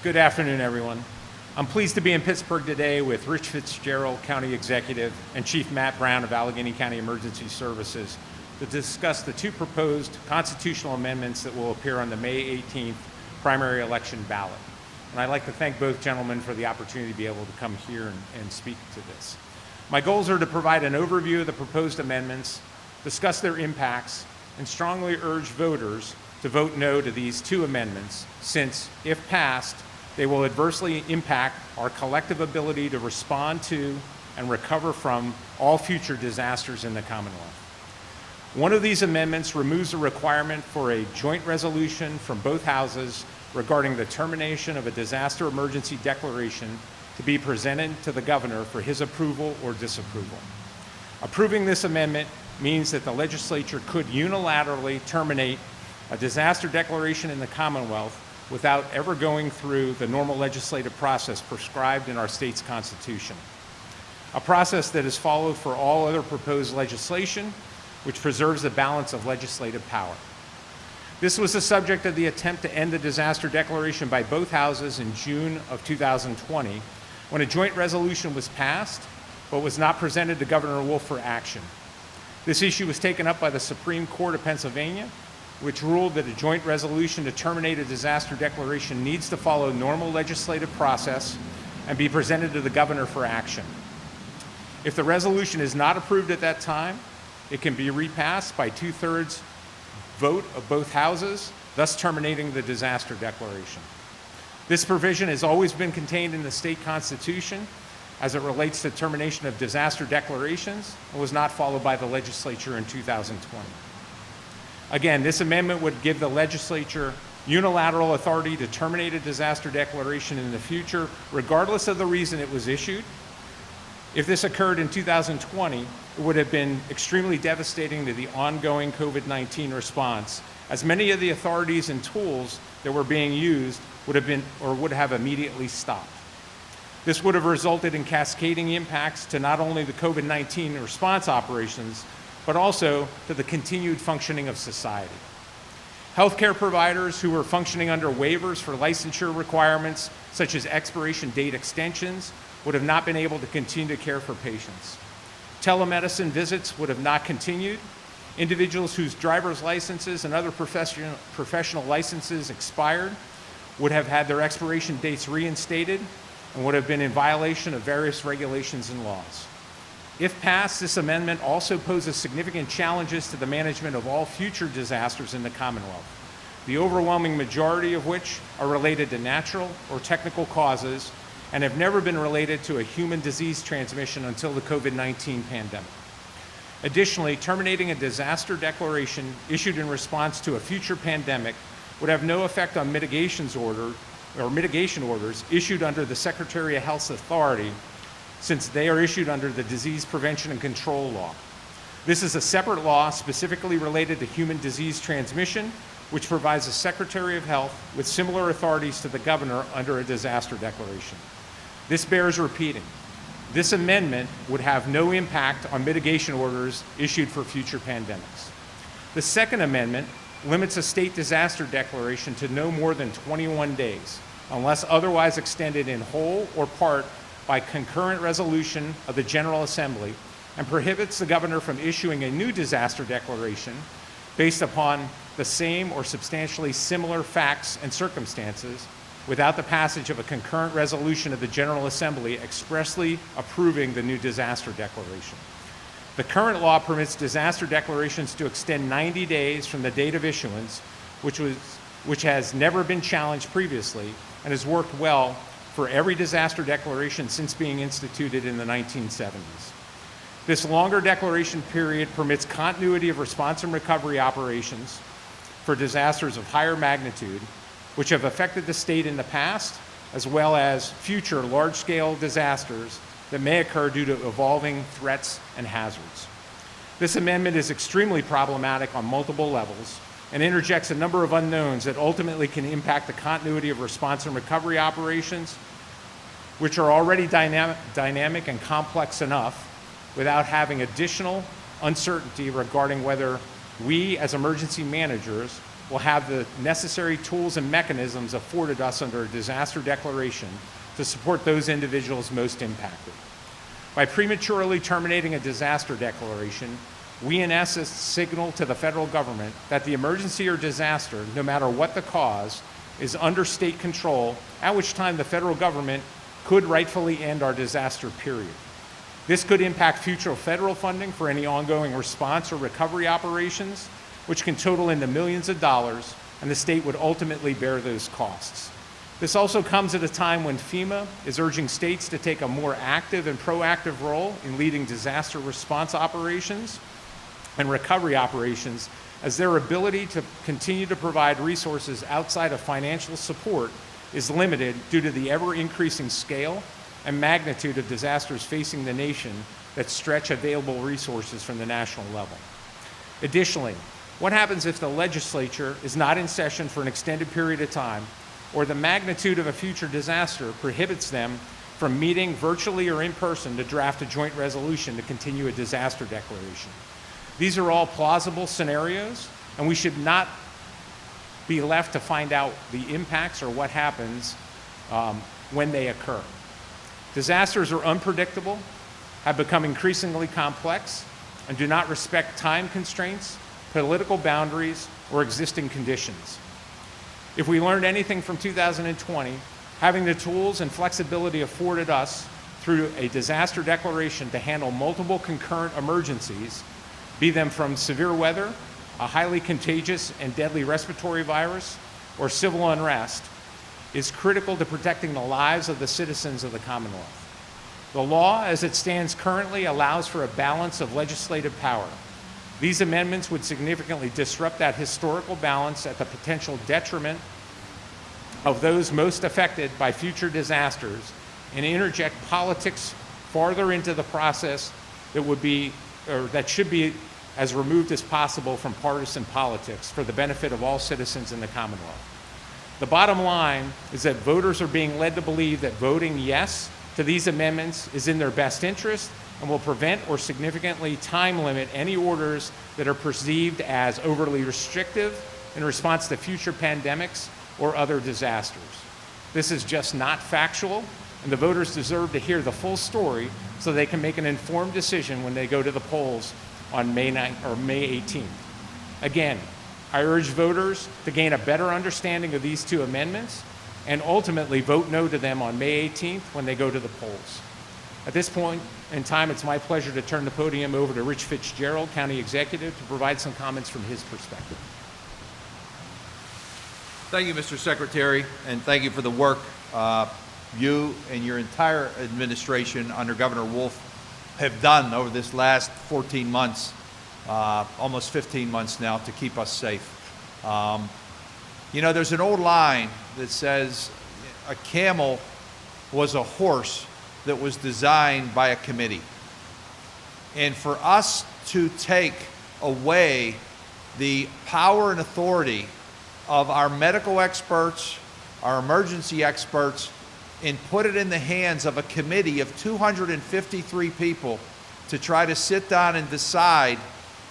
Good afternoon, everyone. I'm pleased to be in Pittsburgh today with Rich Fitzgerald, County Executive, and Chief Matt Brown of Allegheny County Emergency Services to discuss the two proposed constitutional amendments that will appear on the May 18th primary election ballot. And I'd like to thank both gentlemen for the opportunity to be able to come here and speak to this. My goals are to provide an overview of the proposed amendments, discuss their impacts, and strongly urge voters to vote no to these two amendments, since, if passed, they will adversely impact our collective ability to respond to and recover from all future disasters in the Commonwealth. One of these amendments removes a requirement for a joint resolution from both houses regarding the termination of a disaster emergency declaration to be presented to the governor for his approval or disapproval. Approving this amendment means that the legislature could unilaterally terminate a disaster declaration in the Commonwealth without ever going through the normal legislative process prescribed in our state's constitution, a process that is followed for all other proposed legislation, which preserves the balance of legislative power. This was the subject of the attempt to end the disaster declaration by both houses in June of 2020, when a joint resolution was passed, but was not presented to Governor Wolf for action. This issue was taken up by the Supreme Court of Pennsylvania, which ruled that a joint resolution to terminate a disaster declaration needs to follow normal legislative process and be presented to the governor for action. If the resolution is not approved at that time, it can be repassed by 2/3 vote of both houses, thus terminating the disaster declaration. This provision has always been contained in the state constitution as it relates to termination of disaster declarations and was not followed by the legislature in 2020. Again, this amendment would give the legislature unilateral authority to terminate a disaster declaration in the future, regardless of the reason it was issued. If this occurred in 2020, it would have been extremely devastating to the ongoing COVID-19 response, as many of the authorities and tools that were being used would have immediately stopped. This would have resulted in cascading impacts to not only the COVID-19 response operations, but also to the continued functioning of society. Healthcare providers who were functioning under waivers for licensure requirements, such as expiration date extensions, would have not been able to continue to care for patients. Telemedicine visits would have not continued. Individuals whose driver's licenses and other professional licenses expired would have had their expiration dates reinstated and would have been in violation of various regulations and laws. If passed, this amendment also poses significant challenges to the management of all future disasters in the Commonwealth, the overwhelming majority of which are related to natural or technical causes and have never been related to a human disease transmission until the COVID-19 pandemic. Additionally, terminating a disaster declaration issued in response to a future pandemic would have no effect on mitigation orders issued under the Secretary of Health's authority, since they are issued under the Disease Prevention and Control Law. This is a separate law specifically related to human disease transmission, which provides the Secretary of Health with similar authorities to the governor under a disaster declaration. This bears repeating. This amendment would have no impact on mitigation orders issued for future pandemics. The second amendment limits a state disaster declaration to no more than 21 days, unless otherwise extended in whole or part by concurrent resolution of the General Assembly, and prohibits the governor from issuing a new disaster declaration based upon the same or substantially similar facts and circumstances without the passage of a concurrent resolution of the General Assembly expressly approving the new disaster declaration. The current law permits disaster declarations to extend 90 days from the date of issuance, which has never been challenged previously and has worked well for every disaster declaration since being instituted in the 1970s. This longer declaration period permits continuity of response and recovery operations for disasters of higher magnitude, which have affected the state in the past, as well as future large-scale disasters that may occur due to evolving threats and hazards. This amendment is extremely problematic on multiple levels and interjects a number of unknowns that ultimately can impact the continuity of response and recovery operations, which are already dynamic and complex enough, without having additional uncertainty regarding whether we as emergency managers will have the necessary tools and mechanisms afforded us under a disaster declaration to support those individuals most impacted. By prematurely terminating a disaster declaration, we in essence signal to the federal government that the emergency or disaster, no matter what the cause, is under state control, at which time the federal government could rightfully end our disaster period. This could impact future federal funding for any ongoing response or recovery operations, which can total into millions of dollars, and the state would ultimately bear those costs. This also comes at a time when FEMA is urging states to take a more active and proactive role in leading disaster response operations and recovery operations, as their ability to continue to provide resources outside of financial support is limited due to the ever-increasing scale and magnitude of disasters facing the nation that stretch available resources from the national level. Additionally, what happens if the legislature is not in session for an extended period of time, or the magnitude of a future disaster prohibits them from meeting virtually or in person to draft a joint resolution to continue a disaster declaration? These are all plausible scenarios, and we should not be left to find out the impacts or what happens when they occur. Disasters are unpredictable, have become increasingly complex, and do not respect time constraints, political boundaries, or existing conditions. If we learned anything from 2020, having the tools and flexibility afforded us through a disaster declaration to handle multiple concurrent emergencies, be them from severe weather, a highly contagious and deadly respiratory virus, or civil unrest, is critical to protecting the lives of the citizens of the Commonwealth. The law, as it stands currently, allows for a balance of legislative power. These amendments would significantly disrupt that historical balance at the potential detriment of those most affected by future disasters and interject politics farther into the process that should be as removed as possible from partisan politics for the benefit of all citizens in the Commonwealth. The bottom line is that voters are being led to believe that voting yes to these amendments is in their best interest and will prevent or significantly time limit any orders that are perceived as overly restrictive in response to future pandemics or other disasters. This is just not factual, and the voters deserve to hear the full story so they can make an informed decision when they go to the polls on May 9th or May 18th. Again, I urge voters to gain a better understanding of these two amendments and ultimately vote no to them on May 18th when they go to the polls. At this point in time, it's my pleasure to turn the podium over to Rich Fitzgerald, County Executive, to provide some comments from his perspective. Thank you, Mr. Secretary, and thank you for the work you and your entire administration under Governor Wolf have done over this last 14 months, almost 15 months now, to keep us safe. You know, there's an old line that says a camel was a horse that was designed by a committee. And for us to take away the power and authority of our medical experts, our emergency experts, and put it in the hands of a committee of 253 people to try to sit down and decide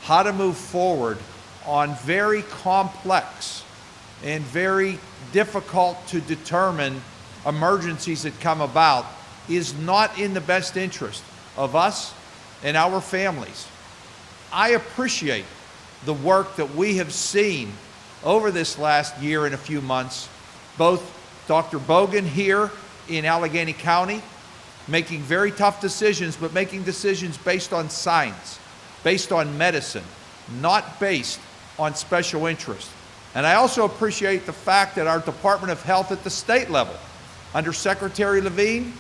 how to move forward on very complex and very difficult to determine emergencies that come about is not in the best interest of us and our families. I appreciate the work that we have seen over this last year and a few months, both Dr. Bogan here in Allegheny County, making very tough decisions, but making decisions based on science, based on medicine, not based on special interest. And I also appreciate the fact that our Department of Health at the state level, under Secretary Levine,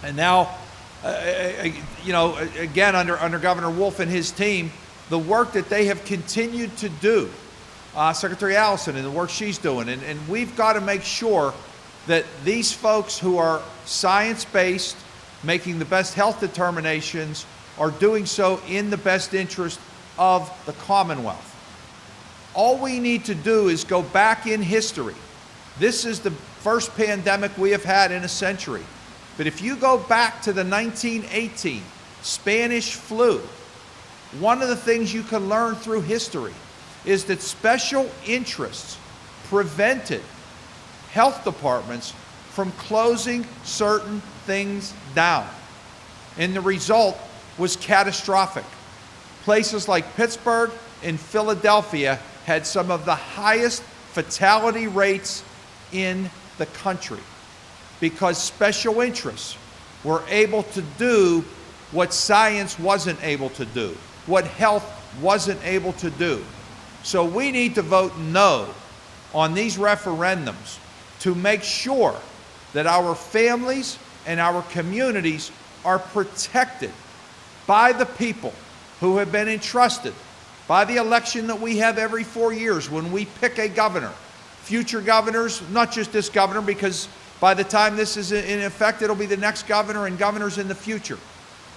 and now, again, under Governor Wolf and his team, the work that they have continued to do, Secretary Allison and the work she's doing. And we've got to make sure that these folks who are science-based, making the best health determinations, are doing so in the best interest of the Commonwealth. All we need to do is go back in history. This is the first pandemic we have had in a century. But if you go back to the 1918 Spanish flu, one of the things you can learn through history is that special interests prevented health departments from closing certain things down. And the result was catastrophic. Places like Pittsburgh and Philadelphia had some of the highest fatality rates in the country because special interests were able to do what science wasn't able to do, what health wasn't able to do. So we need to vote no on these referendums to make sure that our families and our communities are protected by the people who have been entrusted by the election that we have every 4 years when we pick a governor. Future governors, not just this governor, because by the time this is in effect, it'll be the next governor and governors in the future.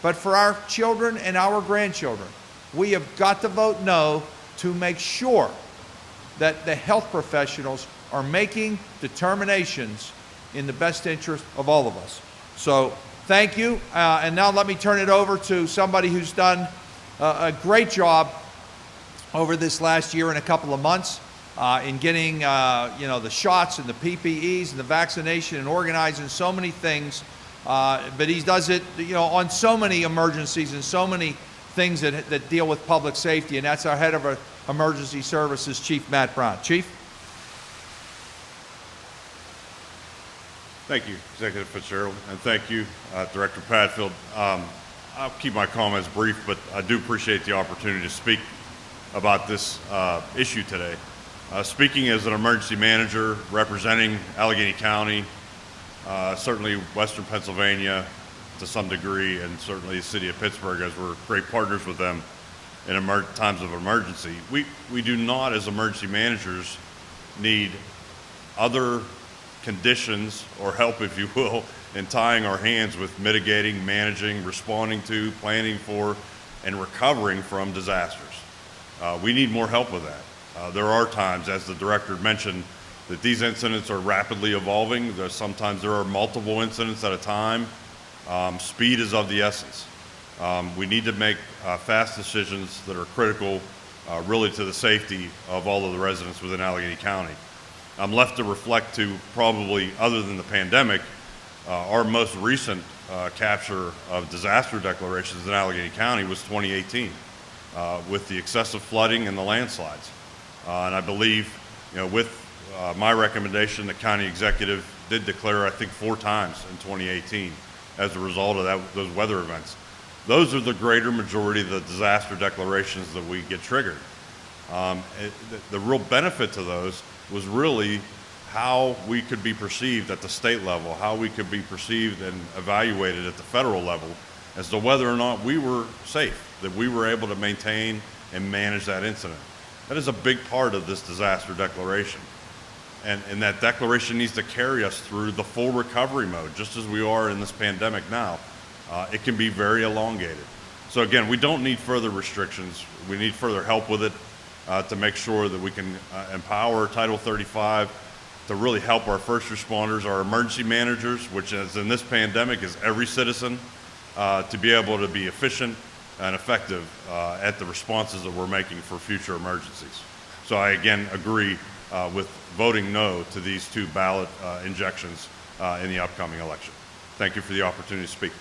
But for our children and our grandchildren, we have got to vote no to make sure that the health professionals are making determinations in the best interest of all of us. So thank you. And now let me turn it over to somebody who's done a great job over this last year and a couple of months in getting the shots and the PPEs and the vaccination and organizing so many things. But he does it on so many emergencies and so many things that deal with public safety. And that's our head of emergency services, Chief Matt Brown. Chief? Thank you, Executive Fitzgerald, and thank you, Director Padfield. I'll keep my comments brief, but I do appreciate the opportunity to speak about this issue today. Speaking as an emergency manager representing Allegheny County, certainly Western Pennsylvania to some degree, and certainly the city of Pittsburgh, as we're great partners with them in times of emergency. We do not, as emergency managers, need other conditions or help, if you will, in tying our hands with mitigating, managing, responding to, planning for, and recovering from disasters. We need more help with that. There are times, as the director mentioned, that these incidents are rapidly evolving. Sometimes there are multiple incidents at a time. Speed is of the essence. We need to make fast decisions that are critical really to the safety of all of the residents within Allegheny County. I'm left to reflect to probably, other than the pandemic, our most recent capture of disaster declarations in Allegheny County was 2018 with the excessive flooding and the landslides. And I believe, with my recommendation, the county executive did declare, I think, 4 times in 2018 as a result of those weather events. Those are the greater majority of the disaster declarations that we get triggered. The real benefit to those was really how we could be perceived at the state level, how we could be perceived and evaluated at the federal level as to whether or not we were safe, that we were able to maintain and manage that incident. That is a big part of this disaster declaration. And that declaration needs to carry us through the full recovery mode, just as we are in this pandemic now. It can be very elongated. So again, we don't need further restrictions. We need further help with it to make sure that we can empower Title 35 to really help our first responders, our emergency managers, which is in this pandemic is every citizen, to be able to be efficient and effective at the responses that we're making for future emergencies. So I again agree with voting no to these 2 ballot injections in the upcoming election. Thank you for the opportunity to speak.